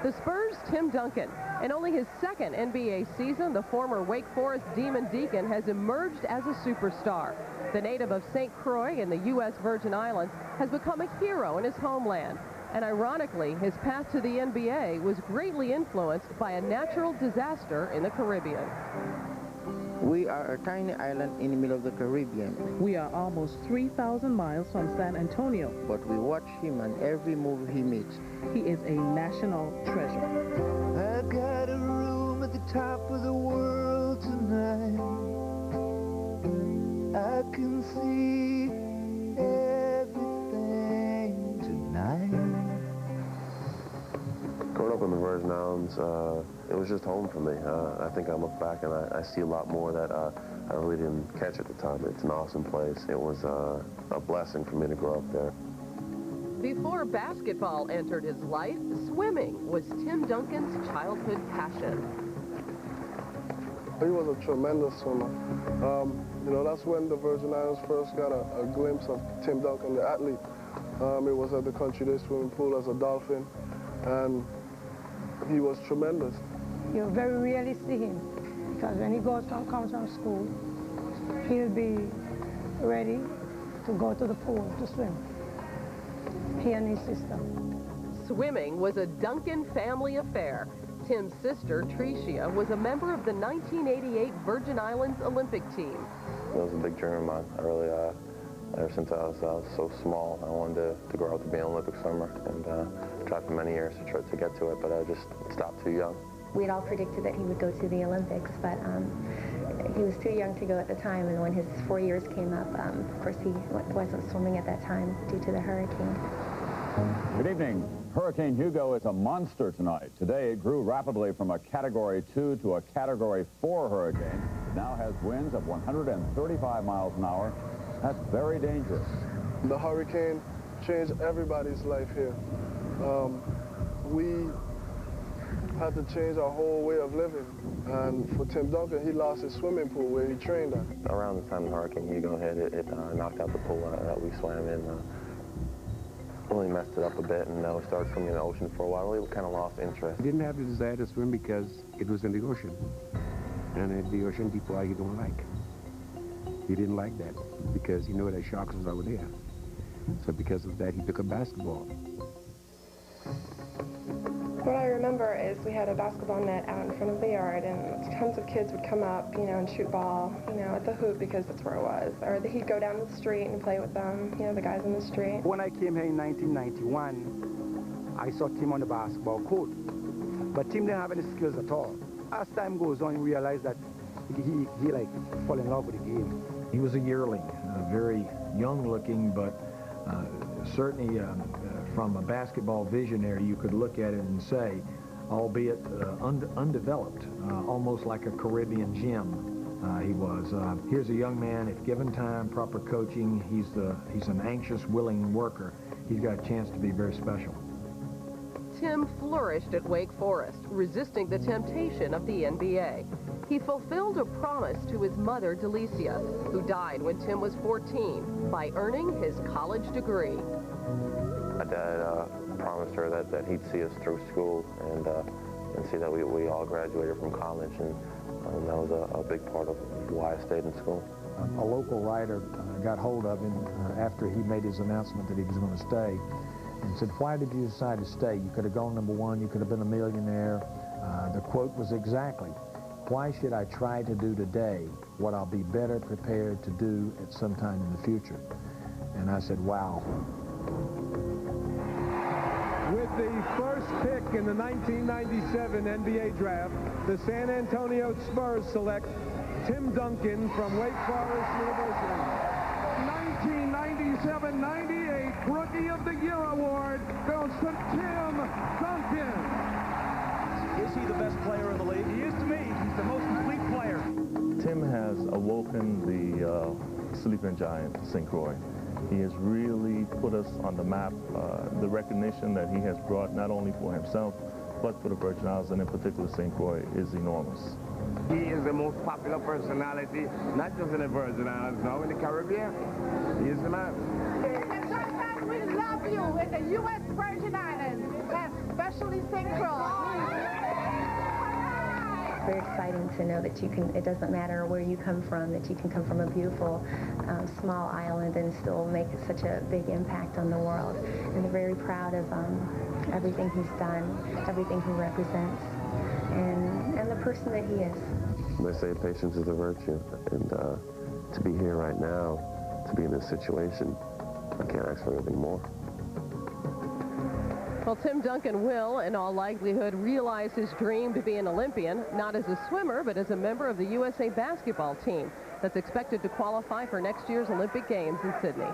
The Spurs' Tim Duncan. In only his second NBA season, the former Wake Forest Demon Deacon has emerged as a superstar. The native of St. Croix in the U.S. Virgin Islands has become a hero in his homeland. And ironically, his path to the NBA was greatly influenced by a natural disaster in the Caribbean. We are a tiny island in the middle of the Caribbean. We are almost 3,000 miles from San Antonio. But we watch him on every move he makes. He is a national treasure. I've got a room at the top of the world tonight. I can see everything tonight. Growing up in the Virgin Islands, it was just home for me. I think I look back and I see a lot more that I really didn't catch at the time. It's an awesome place. It was a blessing for me to grow up there. Before basketball entered his life, swimming was Tim Duncan's childhood passion. He was a tremendous swimmer. You know, that's when the Virgin Islands first got a glimpse of Tim Duncan, the athlete. It was at the Country Day swimming pool as a dolphin, and he was tremendous. You very rarely see him, because when he comes from school, he'll be ready to go to the pool to swim. He and his sister. Swimming was a Duncan family affair. Tim's sister, Tricia, was a member of the 1988 Virgin Islands Olympic team. It was a big dream of mine. I really, ever since I was so small, I wanted to grow up to be an Olympic swimmer, and tried for many years to try to get to it, but I just stopped too young. We'd all predicted that he would go to the Olympics, but he was too young to go at the time, and when his 4 years came up, of course he wasn't swimming at that time due to the hurricane. Good evening. Hurricane Hugo is a monster tonight. Today it grew rapidly from a Category 2 to a Category 4 hurricane. It now has winds of 135 miles an hour. That's very dangerous. The hurricane changed everybody's life here. We had to change our whole way of living. And for Tim Duncan, he lost his swimming pool where he trained at. Around the time the Hurricane Hugo hit, it knocked out the pool that we swam in. Really messed it up a bit, and we started swimming in the ocean for a while. We kind of lost interest. I didn't have the desire to swim because it was in the ocean. And in the ocean, people you don't like. He didn't like that because he knew that sharks was over there. So because of that, he took up basketball. What I remember is we had a basketball net out in front of the yard, and tons of kids would come up, you know, and shoot ball, you know, at the hoop because that's where it was. Or he'd go down the street and play with them, you know, the guys in the street. When I came here in 1991, I saw Tim on the basketball court. But Tim didn't have any skills at all. As time goes on, you realize that he like fell in love with the game. He was a yearling, very young looking, but certainly from a basketball visionary, you could look at it and say, albeit undeveloped, almost like a Caribbean gem he was. Here's a young man, if given time, proper coaching, he's an anxious, willing worker. He's got a chance to be very special. Tim flourished at Wake Forest, resisting the temptation of the NBA. He fulfilled a promise to his mother, Delicia, who died when Tim was 14, by earning his college degree. My dad promised her that he'd see us through school and see that we all graduated from college, and that was a big part of why I stayed in school. A local writer got hold of him after he made his announcement that he was going to stay and said, "Why did you decide to stay? You could have gone #1, you could have been a millionaire." The quote was exactly, "Why should I try to do today what I'll be better prepared to do at some time in the future?" And I said, wow. With the first pick in the 1997 NBA draft, the San Antonio Spurs select Tim Duncan from Wake Forest University. 1997-98 Rookie of the Year Award goes to Tim Duncan. Is he the best player in the league? He is to me. He's the most complete player. Tim has awoken the sleeping giant, St. Croix. He has really put us on the map. The recognition that he has brought not only for himself, but for the Virgin Islands, and in particular St. Croix, is enormous. He is the most popular personality, not just in the Virgin Islands, now in the Caribbean. He is the man. We love you in the U.S. Virgin Islands, especially St. Croix. very exciting to know that you can, it doesn't matter where you come from, that you can come from a beautiful small island and still make such a big impact on the world. And they're very proud of everything he's done, everything he represents, and the person that he is. They say patience is a virtue, and to be here right now, to be in this situation, I can't ask for anything more. Well, Tim Duncan will, in all likelihood, realize his dream to be an Olympian, not as a swimmer, but as a member of the USA basketball team that's expected to qualify for next year's Olympic Games in Sydney.